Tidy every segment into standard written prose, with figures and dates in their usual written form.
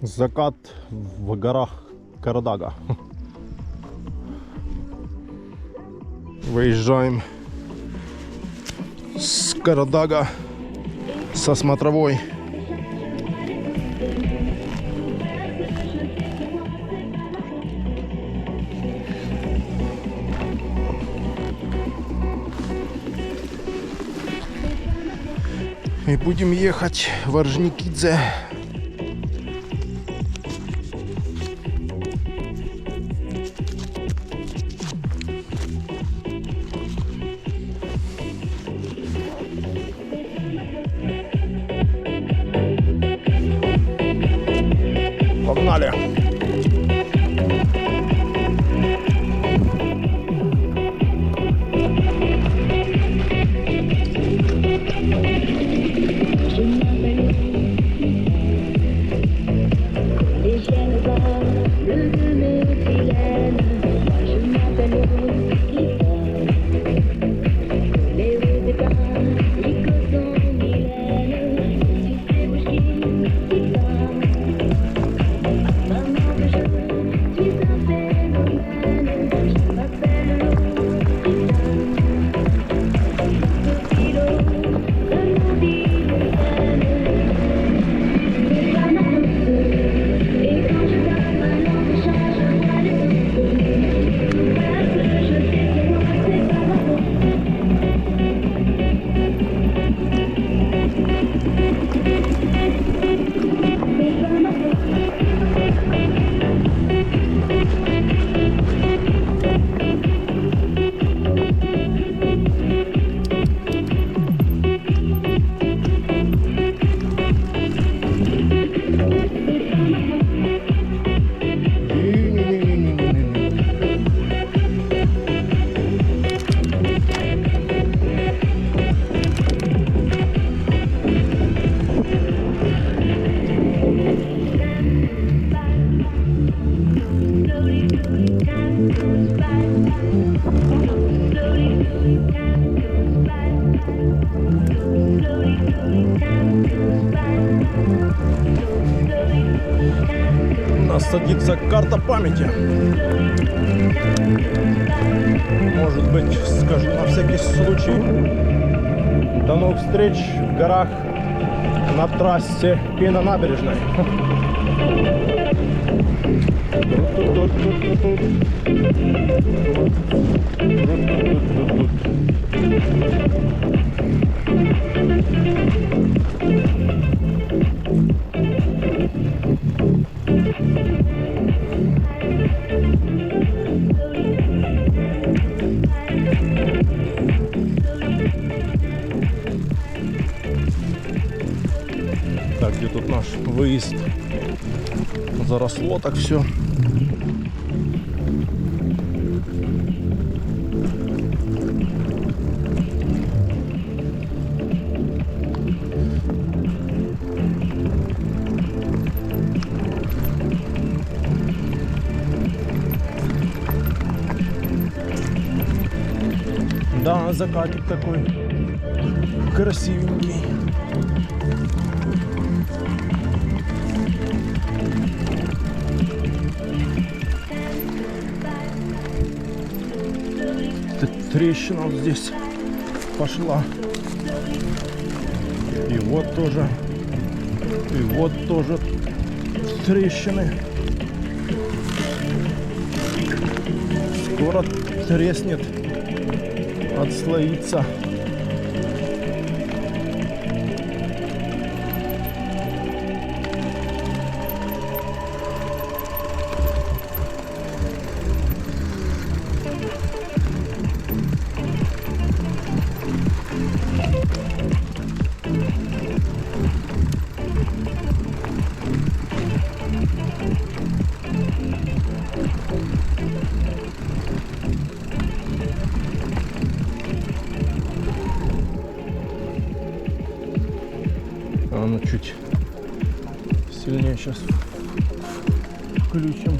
Закат в горах Карадага. Выезжаем с Карадага со смотровой. И будем ехать в Орджоникидзе. Погнали! У нас садится карта памяти. Может быть, скажу на всякий случай. До новых встреч в горах на трассе и на набережной. Так, где тут наш выезд? Заросло так все. Да, закатик такой красивенький. Трещина вот здесь пошла. И вот тоже. И вот тоже трещины. Скоро треснет, отслоится. А ну чуть сильнее сейчас включим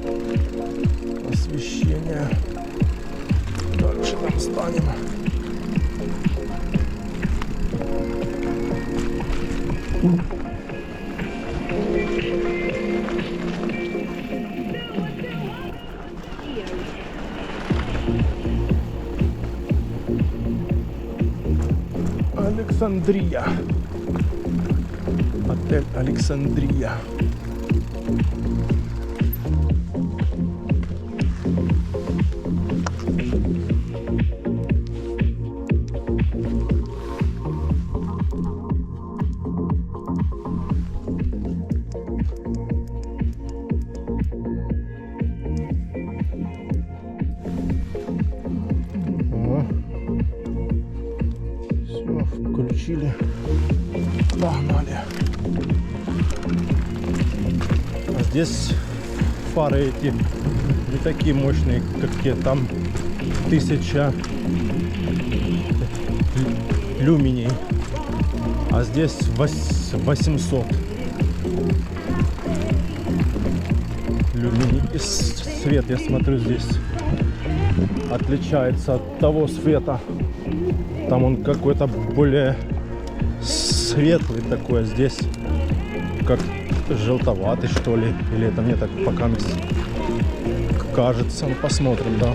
освещение. Дальше там станем. Александрия. Отель Александрия. Все, включили. Погнали. А здесь фары эти не такие мощные, как те. Там 1000 люменей, а здесь 800 люменей. И свет, я смотрю, здесь отличается от того света. Там он какой-то более светлый такой, а здесь как желтоватый, что ли. Или это мне так пока кажется. Ну, посмотрим, да.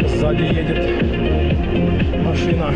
Сзади едет машина.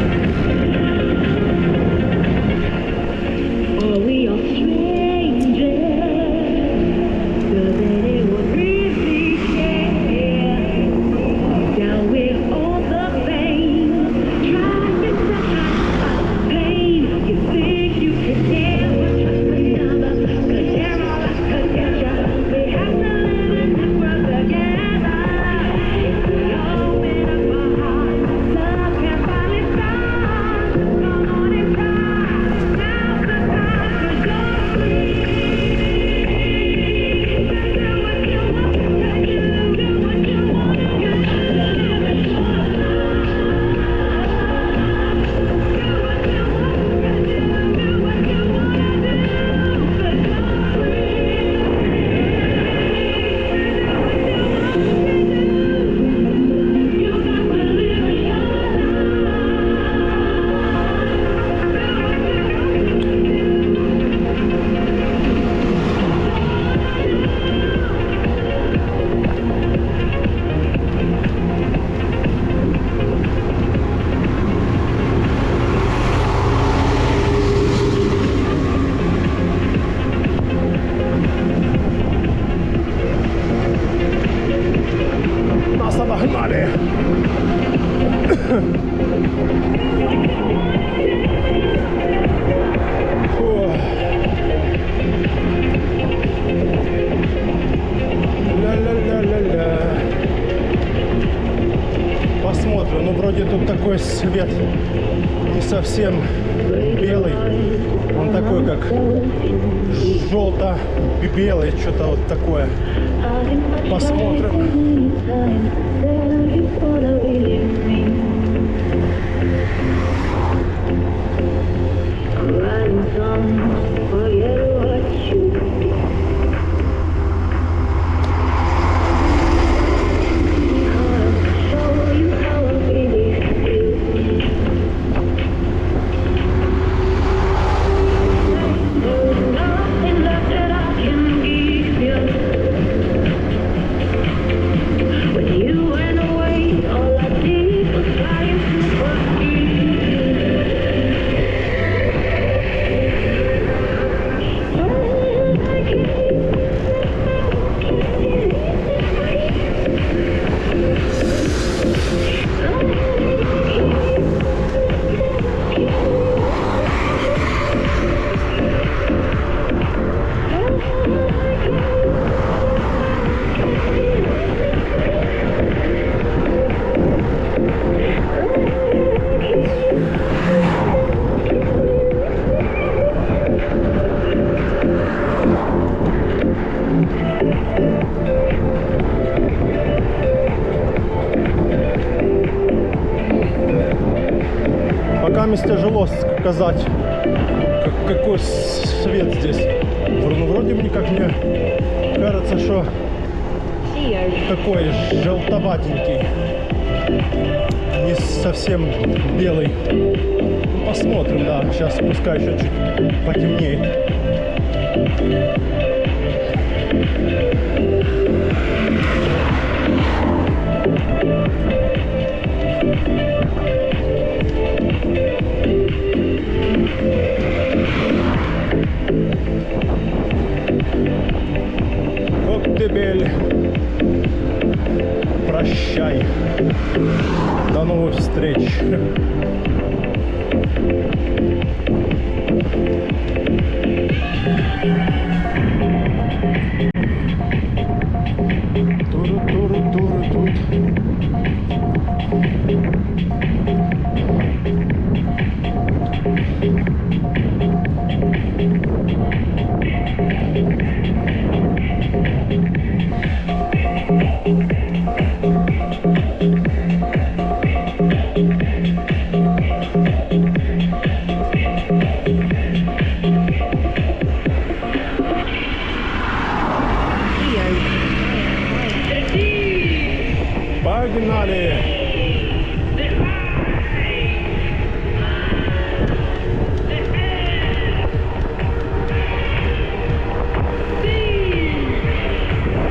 Нас обогнали. Ля-ля-ля-ля-ля. Посмотрим. Ну, вроде тут такой свет не совсем белый. Он такой, как желто-белый, что-то вот такое. Посмотрим. You went away, all I did местами тяжело сказать, какой свет здесь. Ну, вроде бы как мне кажется, что такой желтоватенький, не совсем белый. Посмотрим, да, сейчас пускай еще чуть потемнеет. Коктебель, прощай, до новых встреч. Погнали!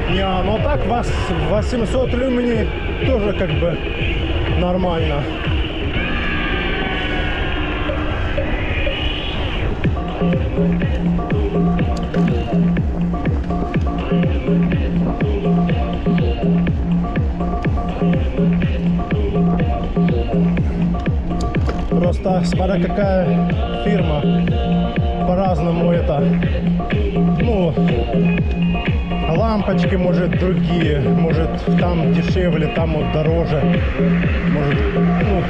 Не, ну так 800 люмени тоже как бы нормально. Просто смотря какая фирма, по-разному это, ну, лампочки, может, другие, может, там дешевле, там вот дороже, может, ну,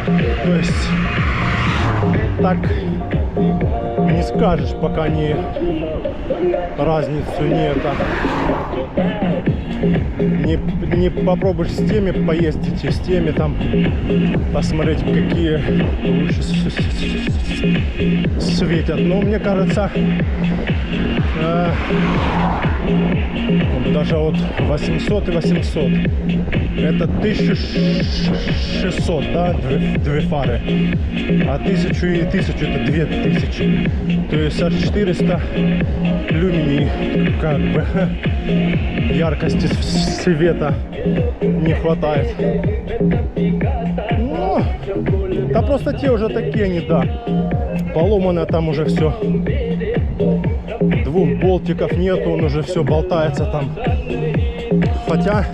то есть, так не скажешь, пока не разницу не это. Не попробуешь с теми поездить и с теми там посмотреть, какие лучше светят. Но мне кажется, даже вот 800 и 800 это 1600, да, две фары, а 1000 и 1000 это 2000, то есть от 400 люминий как бы яркости света не хватает. Ну, да просто те уже такие они, да, поломано там уже все. Двух болтиков нету, он уже все болтается там. Хотя,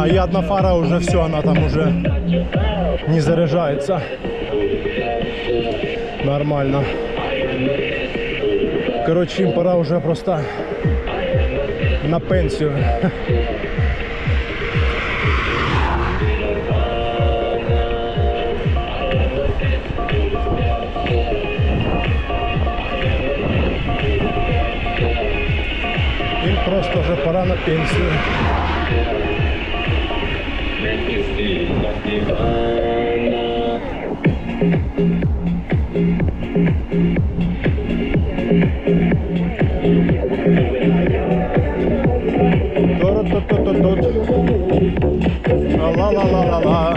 и одна фара уже все, она там уже не заряжается. Нормально. Короче, им пора уже просто на пенсию. Им просто уже пора на пенсию. Ла-ла-ла-ла-ла.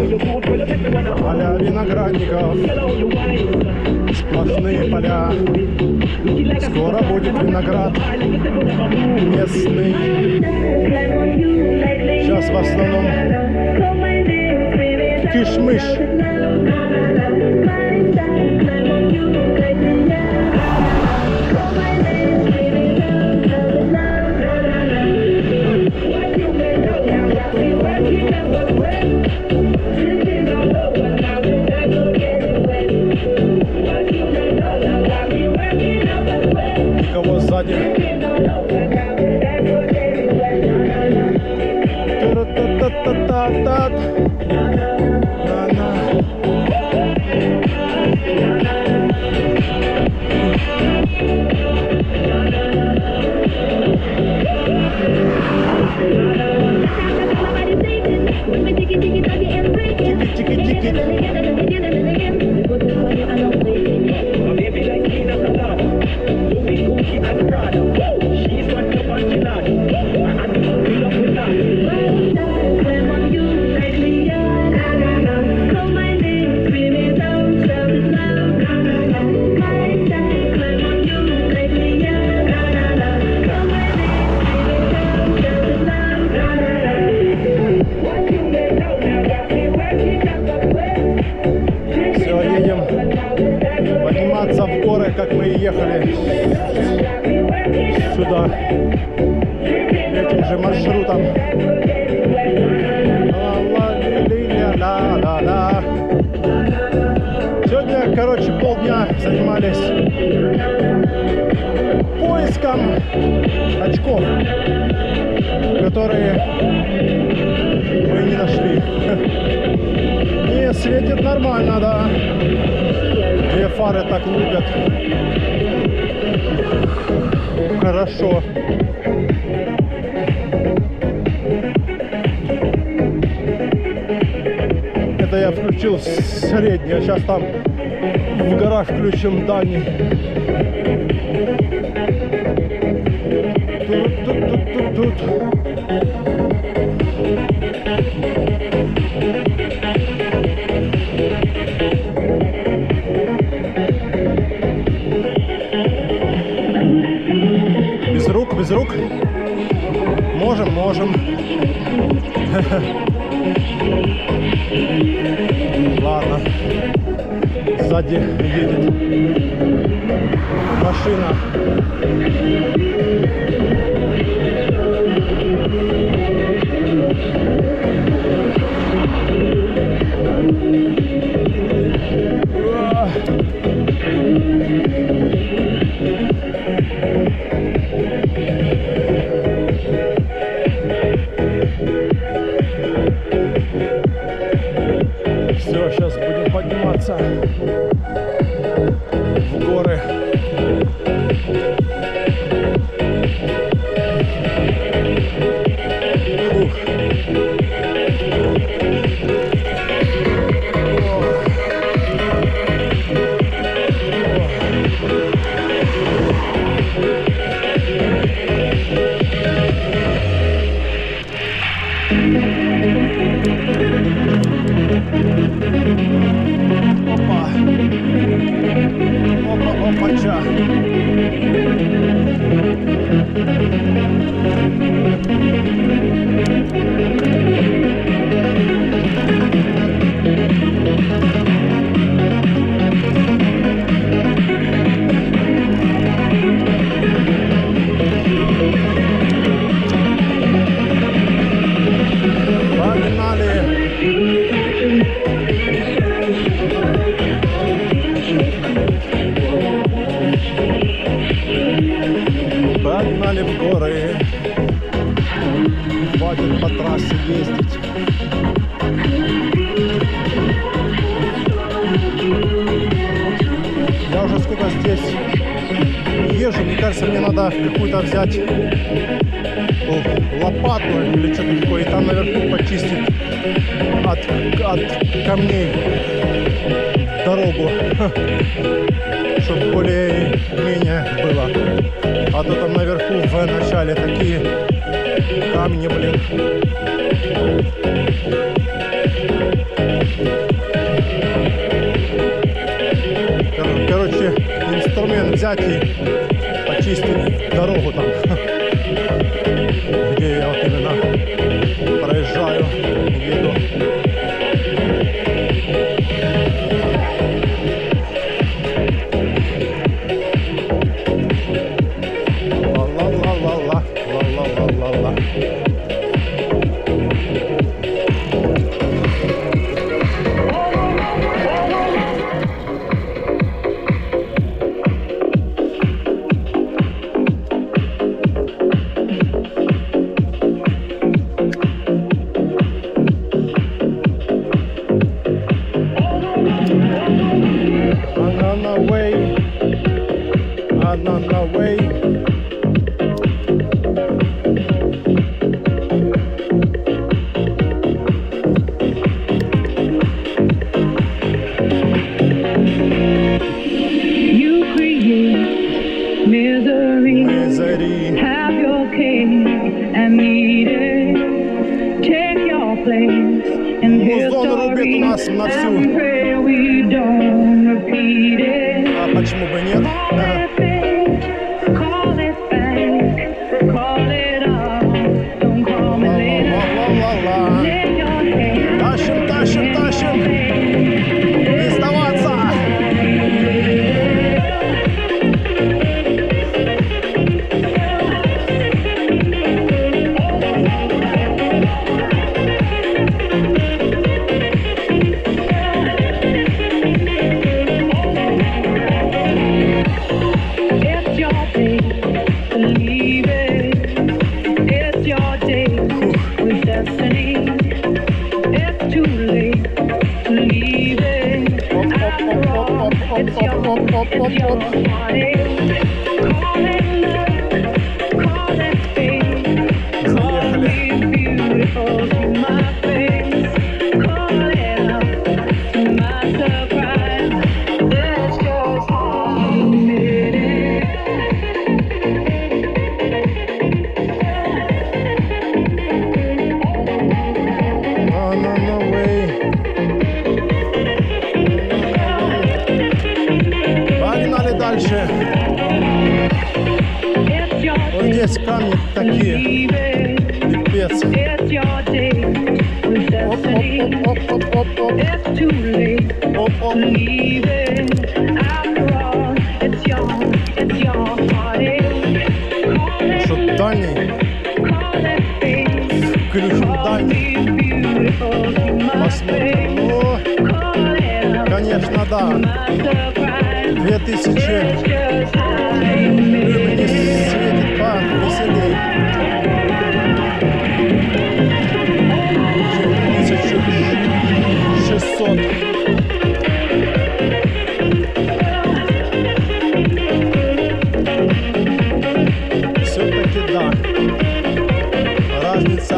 Поля виноградников, сплошные поля. Скоро будет виноград местный. Сейчас в основном киш-мыш. Никого сзади. Та-та-та-та-та-та. Тики-тики-тики. подниматься в горы, как мы и ехали сюда этим же маршрутом. Сегодня, короче, полдня занимались поиском очков, которые мы не нашли. Не, светит нормально, да. Две фары так лупят. Хорошо. Это я включил средний, а сейчас там в горах включим дальний. Тут. Без рук. Можем. Ладно. Сзади едет машина. Все, сейчас будем подниматься в горы. Опача. Погнали в горы, хватит по трассе ездить. Я уже сколько здесь езжу, мне кажется, мне надо какую-то взять лопату или что-то такое, и там наверху почистить от камней дорогу, чтобы более-менее было. А то там наверху в начале такие камни, блин. Короче, инструмент взять и почистить дорогу там, где я вот именно проезжаю, еду. Музон рубит у нас на всю. А почему бы нет? Тащим. Не сдаваться. Вот здесь камни такие, пипец. Что дальний? Включим дальний. Посмотрим. О, конечно, да. 2000 люмини светит повеселей. 1600. Все-таки да. Разница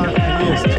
есть.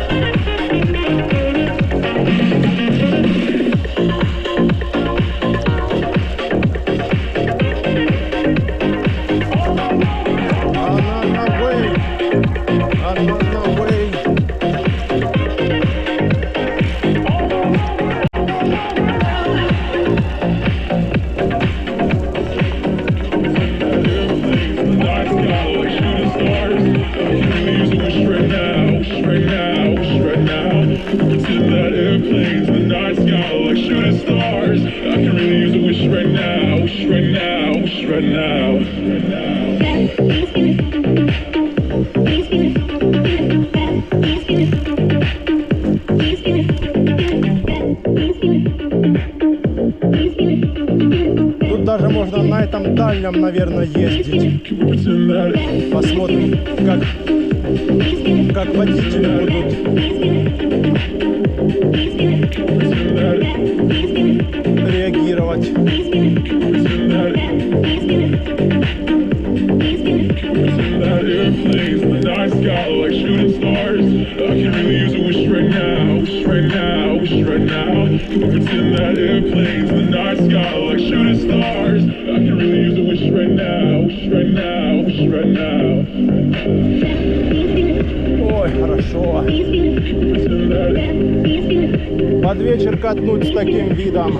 Тут даже можно на этом дальнем, наверное, ездить. Посмотрим, как водители будут реагировать. Ой, хорошо. Под вечер катнуть с таким видом.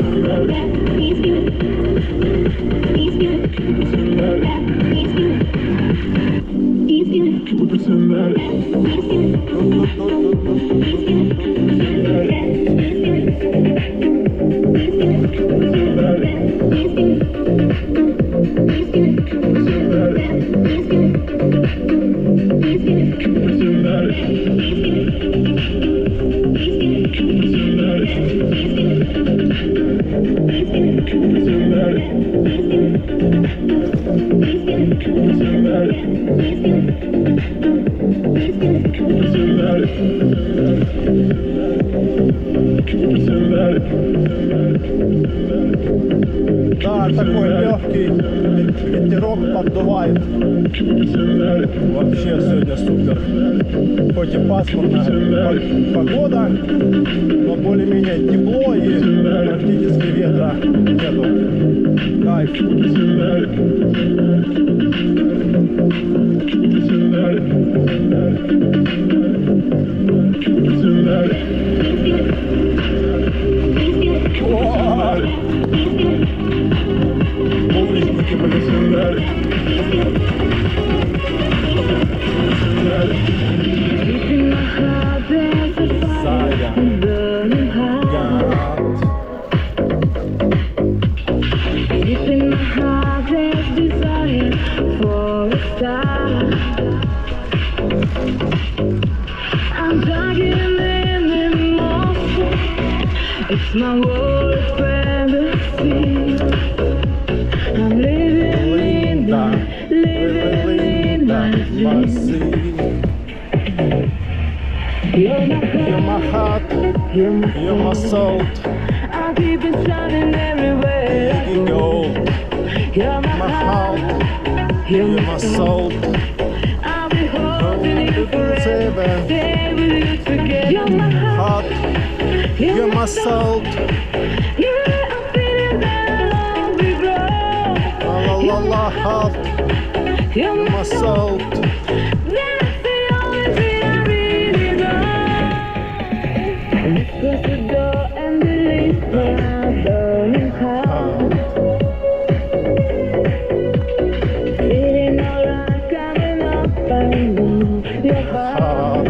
Да, такой легкий ветерок поддувает. Вообще сегодня супер. Хоть и пасмурная погода, но более-менее тепло и практически ветра нету. Кайф. Булыжники полетели. It's my world of fantasy. I'm living in my dream. You're my heart, you're my soul. I keep it shining everywhere. Here you go. You're my my heart, heart, you're you're my my soul. soul. I'll be holding you forever, Forever. stay with you together. You're my heart, Heart, you're my soul. yeah, I'm feeling that love we grow. La la la la, heart, You're you're my soul. That's the only thing I really know. Let's close the door and release my burning heart. Feeling alright, coming up and down your heart. Heart,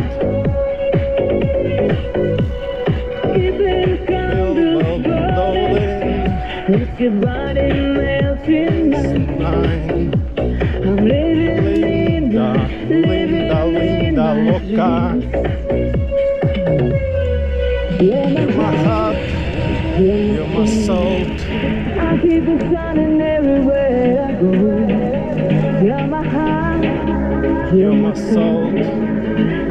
Keeping candles burning, with your body melting mine. mine. I'm living Linda, Linda, Linda, loca. You're You're my heart, you're my soul. I keep it shining everywhere I go. You're my heart, You're my soul.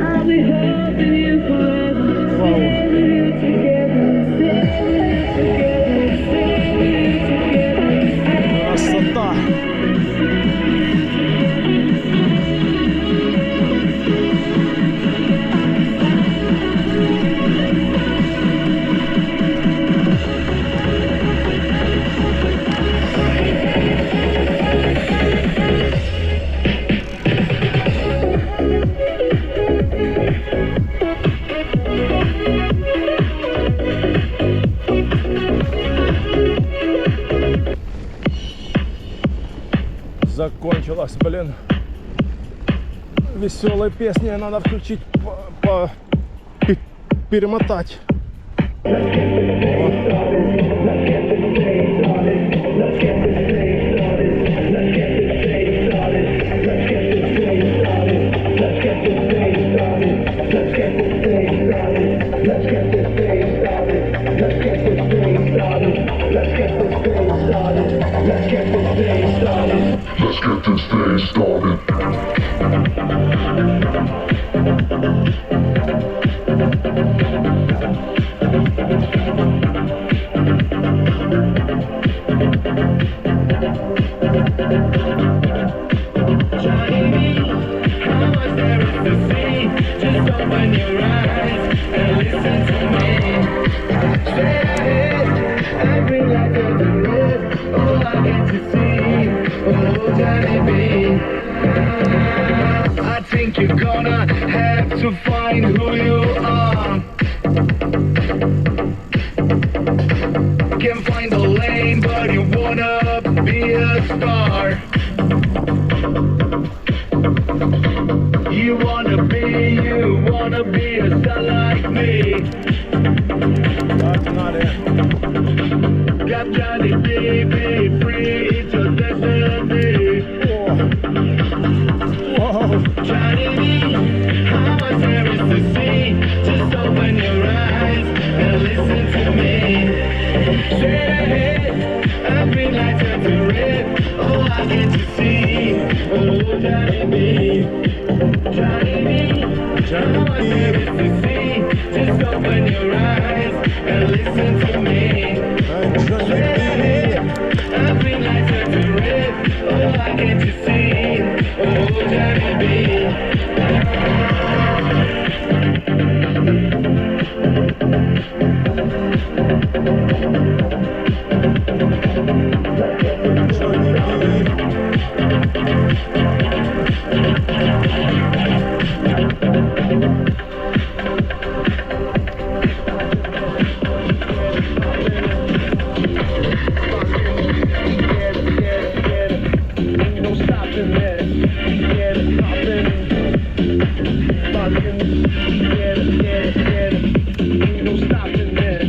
I'll be holding you forever. Wow. Stay with you together, stay with you together, stay with you together. Красота. Закончилась, блин. Веселая песня, надо включить, перемотать. Let's get this thing started. I think you're gonna have to find who you are. Can't find a lane, but you wanna be a star. You wanna be a star like me. Так, надо. Got Johnny baby, free, it's your destiny. Вау. Johnny, how much there is to see? Just open your eyes and listen to me. Straight ahead, every light turns to red. Oh, I get to see. Oh, Johnny B. Johnny B. How much there is to see? Just open your eyes and listen to me. Straight ahead, every light turns to red. Oh, I get to see. Oh, Johnny B. No stopping there. Yeah, no stopping there.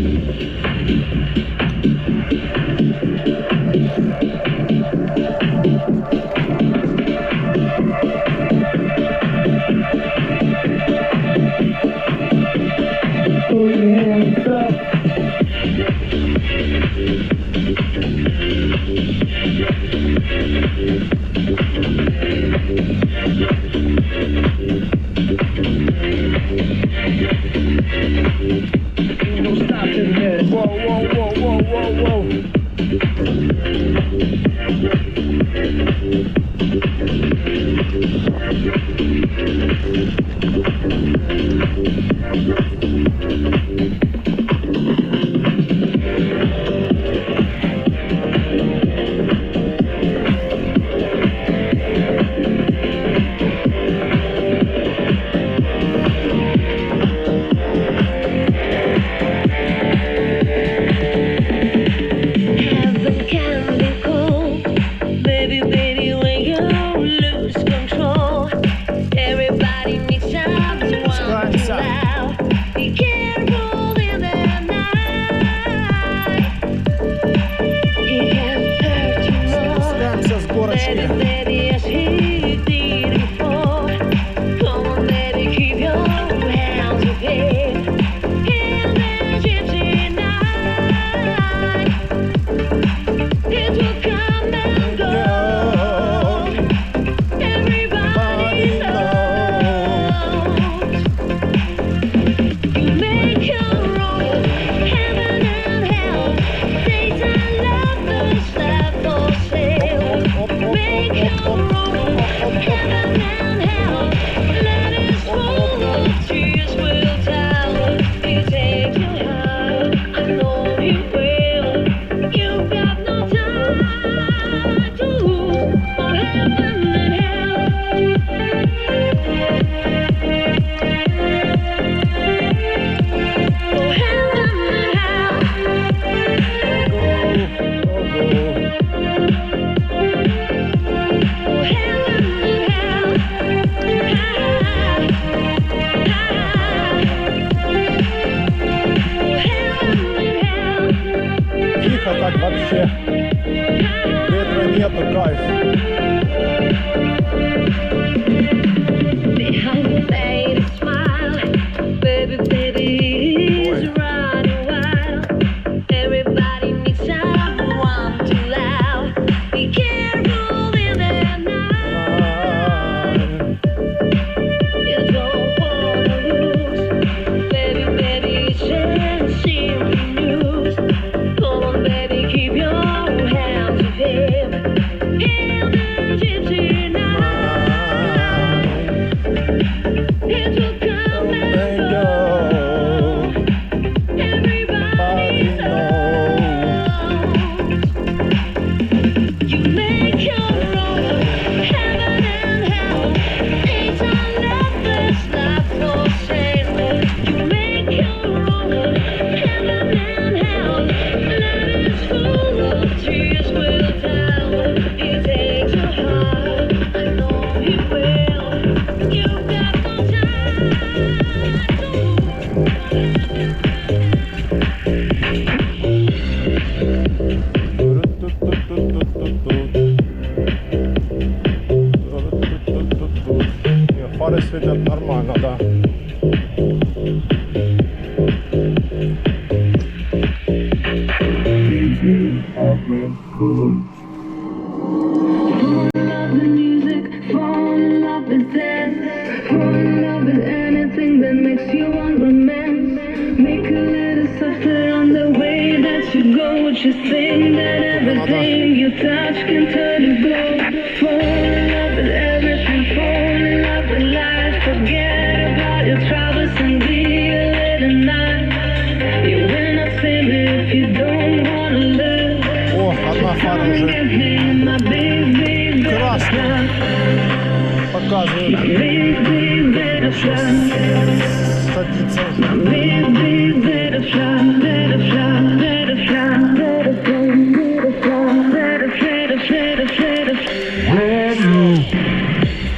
Put your hands up. No stopping there. Whoa, whoa, whoa, whoa, whoa, whoa. Ручки. Baby, as he did before. Come on, baby, keep your hands up here. In the gypsy night, it will come and go. Everybody knows. You make your own heaven and hell. Daytime lovers left for sale. Make your own heaven and hell. Love is full of tears, will tell. You take your heart, I know you will. You've got no time to lose for heaven and hell. For heaven and hell. For heaven and hell. For heaven and hell. Тихо так вообще. Ветра нету, кайф. Behind the faded smile, baby, baby, he's running wild. Everybody makes someone too loud. Be careful in the night. You don't wanna lose, baby, baby, chasing news. Come on, baby, keep your hands up here. In the gypsy night, it will come and go. Everybody knows. You make your own heaven and hell. Daytime lovers love for sale. You make your own heaven and hell. Love is full of tears, will tell. You take your heart, I know you will. You've got no time Не, фары светят нормально, да. Fall in love with music, fall in love with dance, fall in love with anything that makes you want romance. Make a little softer on the way that you go. Just think that everything you touch can turn to gold. Fall in love with everything, fall in love with life. Forget about your troubles and deal it a night. You will not save it if you don't wanna live. О, одна фара уже красная. Показывает. Садится уже.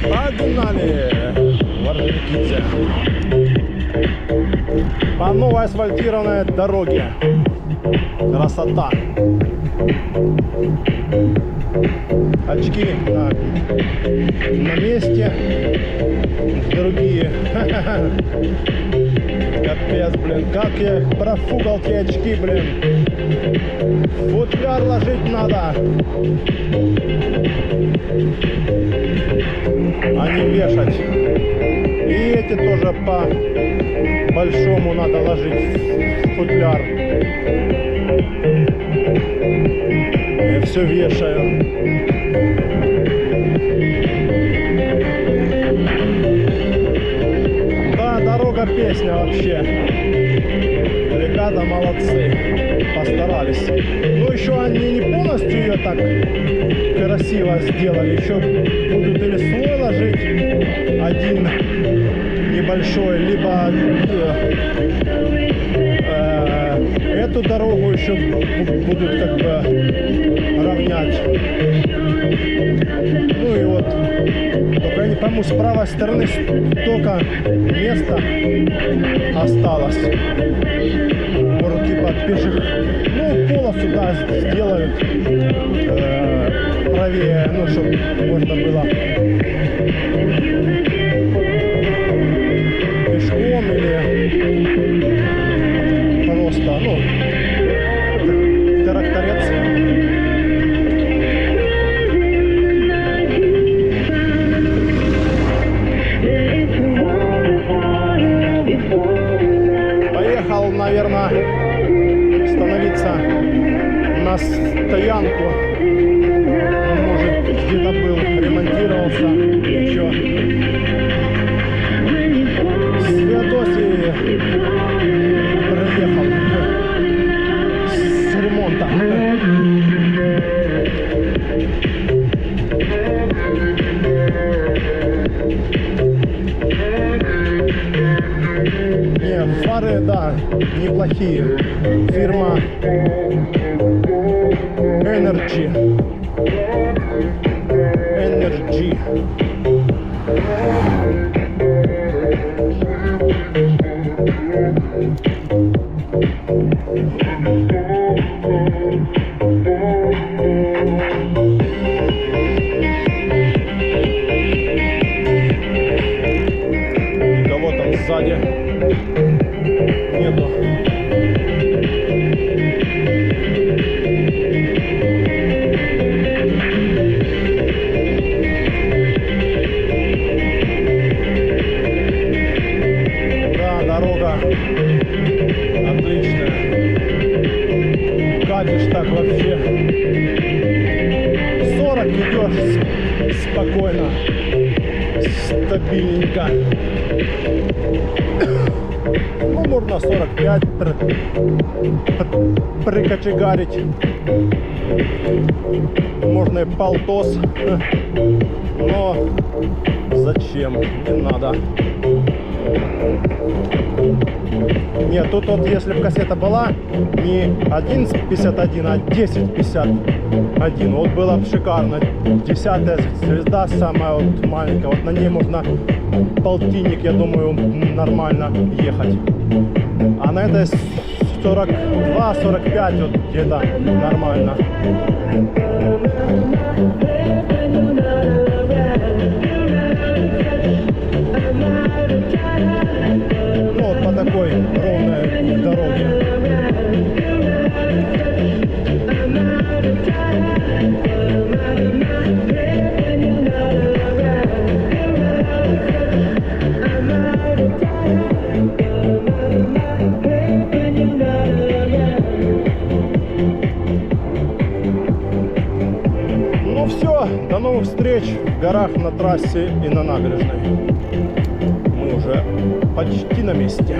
Погнали! В Орджоникидзе. По новой асфальтированной дороге. Красота. Очки на месте. Другие. Капец, блин. Как я профукал те очки, блин. Футляр ложить надо. А не вешать. И эти тоже по большому надо ложить в футляр. Я все вешаю. Да, дорога песня вообще. Ребята молодцы. Постарались. Ну еще они не полностью ее так красиво сделали. Еще будут или слой ложить один небольшой, либо эту дорогу еще будут как бы равнять. Ну и вот, только я не пойму, с правой стороны столько места осталось. Может, типа пеших, ну, полосу, да, сделают, правее, ну, чтобы можно было пешком или просто, ну, тракторец. Поехал, наверное, становиться на стоянку. Может, где-то был, ремонтировался еще. С Феодосии проехал с ремонта. Не, фары, да, неплохие. Фирма Energy. Никого там сзади нету. Да, дорога отличная. Катишь так вообще. 40 идешь спокойно, стабильненько. Ну, можно 45 прикочегарить. Можно и полтос. Но зачем? Не надо. Нет, тут вот если бы кассета была не 11.51, а 10.51, вот было бы шикарно. 10-я звезда самая вот маленькая, вот на ней можно полтинник, я думаю, нормально ехать. А на этой 42-45 вот где-то нормально. Ну вот по такой ровной дороге. Ну все, до новых встреч в горах, на трассе и на набережной. Мы уже почти на месте.